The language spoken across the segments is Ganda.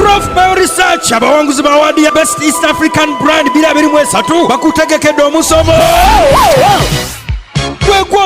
Profile Research abawanguzi ba award ya Best East African Brand 2023 bakutegekedde omusomo.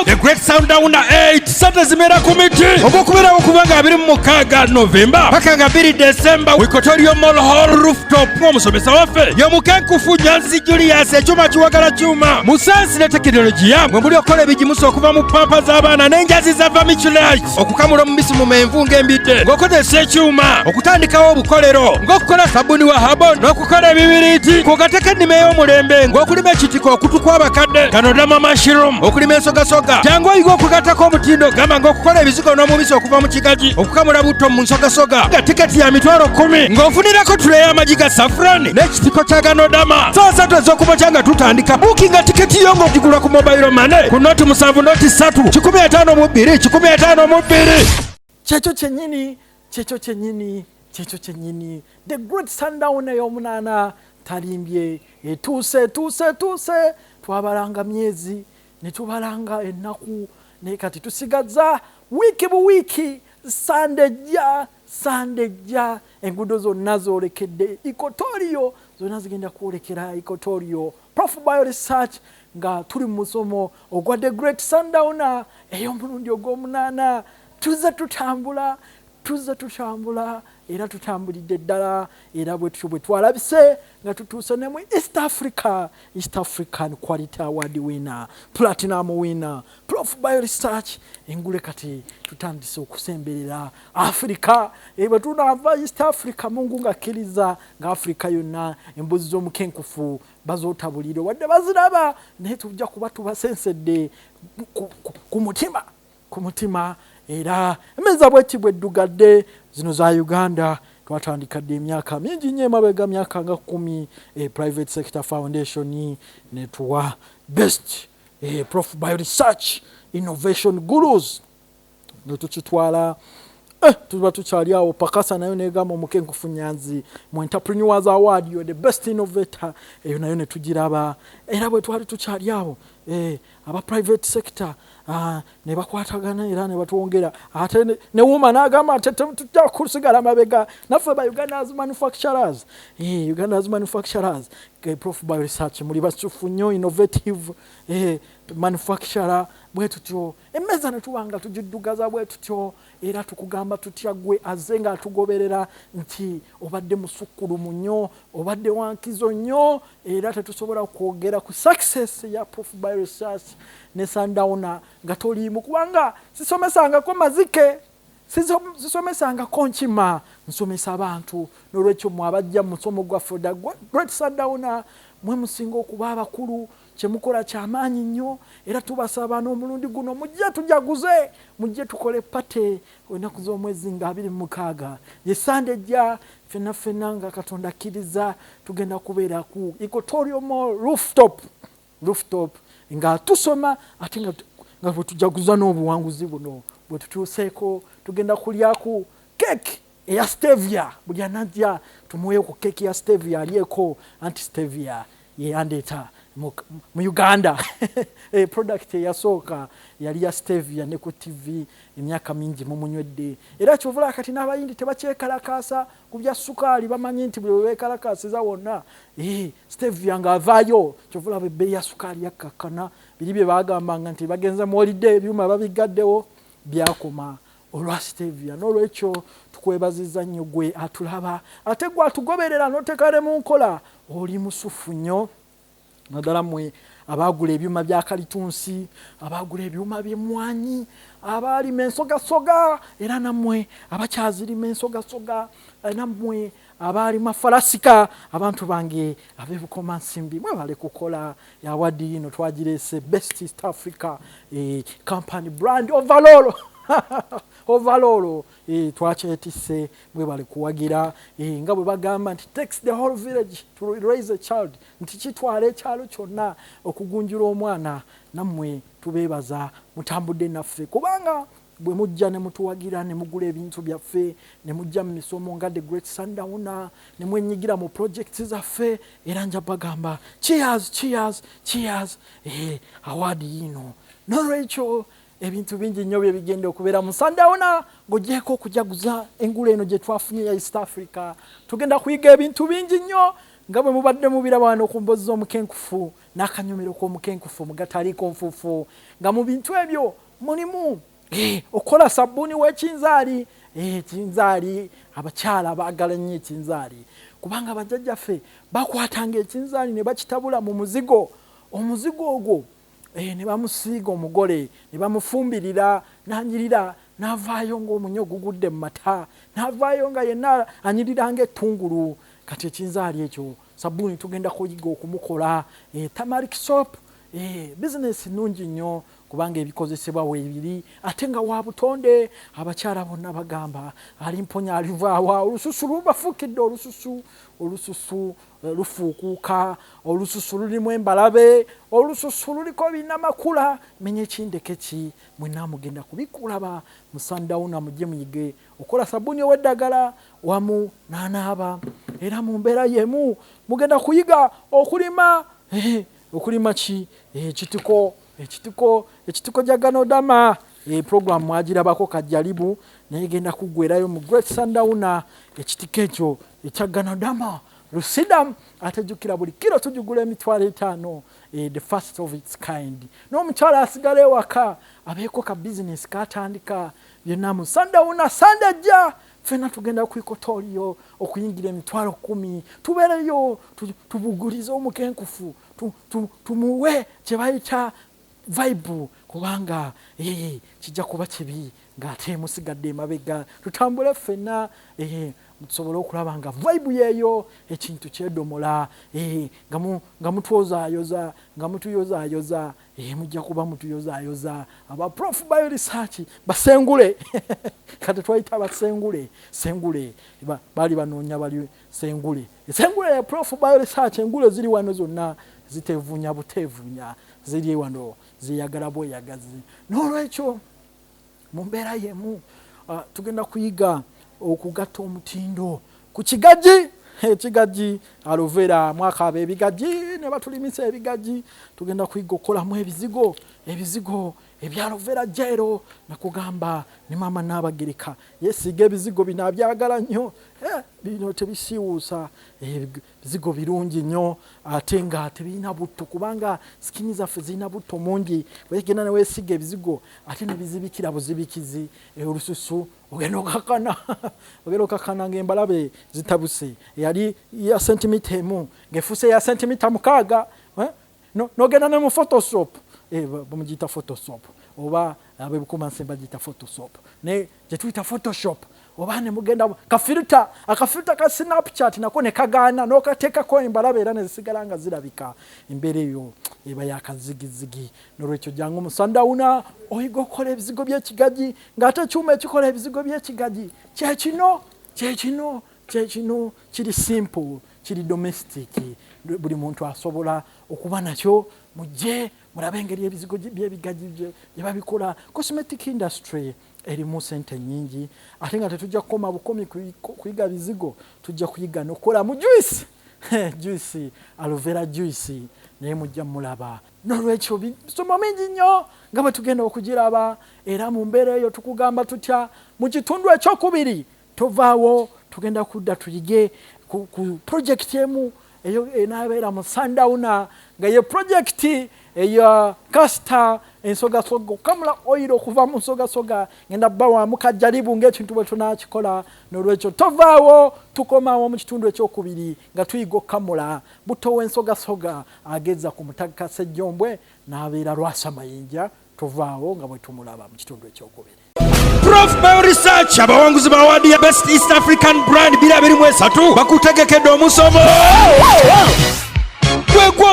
The Great Sundowner 8 SENTE ZIMERA Committee okubera okubanga 26 November paka 2 December EQUATORIAL Hall Rooftop omusomesa waffe Omukenkufu Nyanzi Julius ekyuma kiwagala kyuma musansi ne tekinologiya mwe muli okola ebigimusa okuva mu PAMPERS abaana n'enjazi za VERMICULITE okukamula omubisi mu menvu ng'embidde ng'okozesa ekyuma okutandikawo obukolero ng'okukola sabuni wa HERBAL n'okukola ebibiriiti kugateka ennima ey'omulembe ng'okulima ekitiko okutukwa abakadde GANODERMA mushroom okulima ensogasoga jangu oyiga okugattako omutindo gamba ng'okukola ebizigo n'omubisi okuva mu kigagi okukamula butto mu nsogasoga nga tiketi ya mitwalo 10 ng'ofunirako tule y'amagi ga SAFFRON n'ekitiko kya GANODERMA saa 3 ez'okumakya nga tutandika bookinga tiketi yo ng'ogigula ku mobile money ku noti 7 noti 3 152 kyekyo kyennyini the great Sundowner ey'omunaana talimbye etuuse twabalanga myezi ne tubalanga ennaku naye kati tusigaza wiiki buwiiki sande jja enguudo zonna zoolekedde EQUATORIAL zonna zigenda kwolekera EQUATORIAL Profile Research nga tuli mu musomo ogwa the great Sundowner ey'omulundi ogw'omunaana tuzze tutambula era tutambulidde ddala era bwe twalabise nga tutuuse ne mu East African Quality Award winner, Platinum winner, Profile Research engule kati tutandise okusemberera Africa bwe tunava East Africa Mungu ngakkiriza nga Africa yonna embuzi z'omukenkufu bazootabulire wadde baziraba naye tujja kuba tubasensedde ku mutima era emeza bweki bweddugadde zino za Uganda twatandikadde emyaka mingi nnyo emabega myaka nga 10 private sector foundation netuwa best Profile Research innovation gurus netukitwala tuba tukyali awo pakasa nayo negamba Omukenkufu Nyanzi mu entrepreneurs award yo the best innovator eyo nayo netugiraba era bwe twali tukyali awo aba private sector ne bakwatagana era ne batwongera ate ne woman agamba ate tujja kusigala mabega naffe ba Uganda's manufacturers Profile Research muri basufu nnyo innovative manufacturer bwe tutyo emeza ne tubanga tujiddugaza bwe tutyo era tukugamba tutya gwe azenga atugoberera nti obadde musukkulumu nnyo obadde wankizo nnyo era tetusobola kwogera ku success ya Profile Research ne Sundowner nga toliimu kubanga sisomesangako mazike sisomesangako nkima nsomesa abantu n'olwekyo mwabajja mu musomo gwaffe the great Sundowner mwe musinga okuba abakulu kyemukola kyamaanyi nnyo era tubasaba n'omulundi guno mujje tujaguze mujje tukole pate ennaku z'omwezi nga 26 ye sande jja fenna nga Katonda akkiriza tugenda kubeera ku EQUATORIAL rooftop nga tusoma ate nga bwe tujaguza n'obuwanguzi buno bwe tutuuseeko tugenda kulyaku keke eya stevia buli anajja tumuweeku keke ya stevia alyeko anti stevia yeyandeeta mu Uganda product eyasooka yali ya stevia ne ku TV emyaka mingi mumunywedde era kyovula kati n'abayindi tebakyekalakaasa ku bya sukaali bamanyi nti bwe beekalakaasiza wonna stevia ng'avaayo kyovula bebbeeyi ya sukaali yakkakkana biri bye baagambanga nti bagenze mu holiday ebyuma babigaddewo byakoma olwa stevia n'olwekyo tukwebazizza nnyo gwe atulaba ate gwe atugoberera n'otekale mu nkola oli musufu nnyo naddala mmwe abaagula ebyuma bya kalitunsi abaagula ebyuma by'emmwanyi abaalima ensogasoga era nammwe abakyazirima ensogasoga nammwe abaalima falasika abantu bange ab'ebukomansimbi mwebale kukola yawadi yino twagireese best East Africa company brand overall twakyetisse mwebale kuwagira nga bwe bagamba nti takes the whole village to raise a child nti kitwala ekyalo kyonna okugunjula omwana nammwe tubeebaza mutambudde naffe kubanga bwe mujja ne mutuwagira ne mugula ebintu byaffe ne mujja mu misomo nga the great Sundowner ne mwenyigira mu projects zaffe era nja bagamba cheers award yino n'olwekyo ebintu bingi nnyo bye bigenda okubeera mu Sundowner ng'ogyeko okujaguza engula eno gye twafunye ya East Africa. Tugenda kuyiga ebintu bingi nnyo nga bwe mubadde mubiraba wano ku mbozi z'Omukenkufu n'akanyomero k'Omukenkufu mu gataliiko nfuufu, nga mu bintu ebyo mulimu okola sabbuuni w'ekinzaali. Ekinzaali abakyala baagala nnyo ekinzaali kubanga bajjajjaffe bakwatanga ekinzaali ne bakitabula mu muzigo. Omuzigo ogwo ne bamusiiga omugole ne bamufumbirira n'anyirira n'avaayo ng'omunyo gugudde mu mata, n'avaayo nga yenna anyirira ng'ettungulu. Kati ekinzaali ekyo sabbuuni tugenda kuyiga okumukola. Turmeric soap bizinesi nnungi nnyo kubanga ebikozesebwa weebiri ate nga wa butonde. Abakyala bonna bagamba alimponya alivaawa. Olususu lubafuukidde, olususu lufuukuuka, olususu lulimu embalabe, olususu luliko binnamakula. Menya ekindeke ki mwenna mugenda kubikulaba mu Sundowner, mujje muyige okola sabbuuni ow'eddagala wamu n'anaaba. Era mu mbeera yemu mugenda kuyiga okulima okulima ki ekitiko gya GANODERMA. Program mwagirabako kajjalibu naye genda kuggwerayo mu Great Sundowner. Ekitiko ekyo ekya GANODERMA lusidamu ate jjukira buli kiro tugigula $5, the first of its kind. N'omukyala asigala ewaka abeeko ka bizinesi katandika byonna mu Sundowner. Sande jja ffenna tugenda ku EQUATORIAL okuyingira $10,000 tubeereyo tubugulize Omukenkufu tumuwe kye bayita vibe kubanga kijja kuba kibi ng'ate musigadde emabega. Tutambule ffenna tusobole okulaba nga vibe yeeyo ekintu kyedomola nga mutwozaayoza nga mutuyozaayoza mujja kuba mutuyozaayoza. Aba prof bio research basengule kati twayita basengule baali banoonya bali sengule ya prof bio research. Engule ziri wano zonna zitevunya butevunya, ziri wano ziyagala bweyagazi. N'olwekyo mu mbeera yemu tugenda kuyiga okugatta omutindo ku kigaji. Ekigaji aloe vera mwakaaba ebigaji ne batulimisa ebigaji. Tugenda kuyiga okukolamu ebizigo ebya aloe vera gel. Nakugamba ne maama n'Abagereka yeesiga ebizigo bino abyagala nnyo. Bino tebisiiwuusa, ebizigo birungi nnyo ate nga tebirina butto kubanga sikini zaffe zirina butto mungi. Weegenda ne weesiga ebizigo ate ne bizibikira buzibikizi. Olususu ogenda okakana ng'embalabe zitabuse. Yali ya sentimita emu ng'efuuse ya sentimita 6. N'ogenda ne mu Photoshop bamugiyita Photoshop oba ab'ebukumansi bagiyita Photoshop ne gye tuyita Photoshop. Oba ne mugenda akafilter ka Snapchat nako ne kagaana n'okateekako embalabe era ne zisigala nga zirabika. Embeera eyo eba yakazigizigi. N'olwekyo jangu mu Sundowner oyiga okukola ebizigo by'ekigaji ng'ate ekyuma ekikola ebizigo by'ekigaji kyekino kiri simple, kiri domestic. Buli muntu asobola okuba nakyo. Mujje mulabe engeri ebizigo by'ebigaji bye babikola. Cosmetic industry erimu sente nnyingi ate nga tetujja kukoma bukomi kuyiga bizigo, tujja kuyiga n'okukola mu juice aloe vera juice naye mujja mulaba. N'olwekyo bisomo mingi nnyo nga bwe tugenda okugiraba. Era mu mbeera eyo tukugamba tutya mu kitundu ekyokubiri tovaawo tugenda kudda tuyige ku project emu eyo enaabeera mu Sundowner nga ye project eya Castor ensogasoga okamula oil okuva mu nsogasoga ngenda bawamu kajjalibu ng'ekintu bwe tunaakikola. N'olwekyo tovaawo tukomawo mu kitundu ekyokubiri nga tuyiga okamula buto w'ensogasoga ageza ku mutaka Ssejjombwe n'abeera Lwasa Mayinja. Tovaawo nga bwe tumulaba mu kitundu ekyokubiri. Prof bio research abawanguzi ba awadi ya Best East African Brand 2023 bakutegekedde omusomo.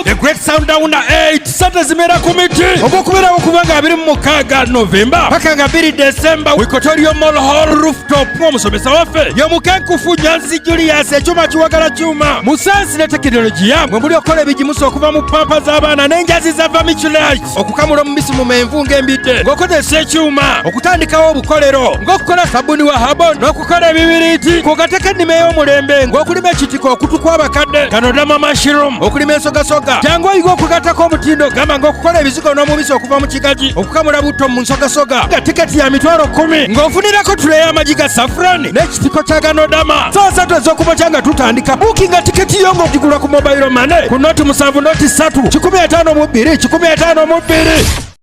The Great Sundowner 8 SENTE ZIMERA ku MITI ogw'okubeerawo kubanga 26 Novemba paka nga 2 December EQUATORIAL ROOFTOP ng'omusomesa waffe ye Omukenkufu Nyanzi Julius ekyuma kiwagala kyuma mu sayansi ne tekinologiya mwe muli okukola ebigimusa okuva mu PAMPERS z'abaana n'enjazi za VERMICULITE okukamula omubisi mu menvu ng'embidde ng'okozesa ekyuma okutandikawo obukolero ng'okukola sabbuuni wa HERBAL n'okukola ebibiriiti kugateka ennima ey'omulembe ng'okulima ekitiko okutu kw'abakadde GANODERMA mushroom okulima n'ensogasoga. Jangu oyiga okugattako omutindo gamba ng'okukola ebizigo n'omubisi okuva mu kigagi okukamula butto mu nsogasoga nga tiketi ya mitwalo 10 ng'ofunirako tule y'amagi ga SAFFRON n'ekitiko kya GANODERMA. Saa 3 ez'okubakya nga tutandika buukinga tiketi yo ng'ogigula ku mobile money ku noti 7 noti 3 152 152.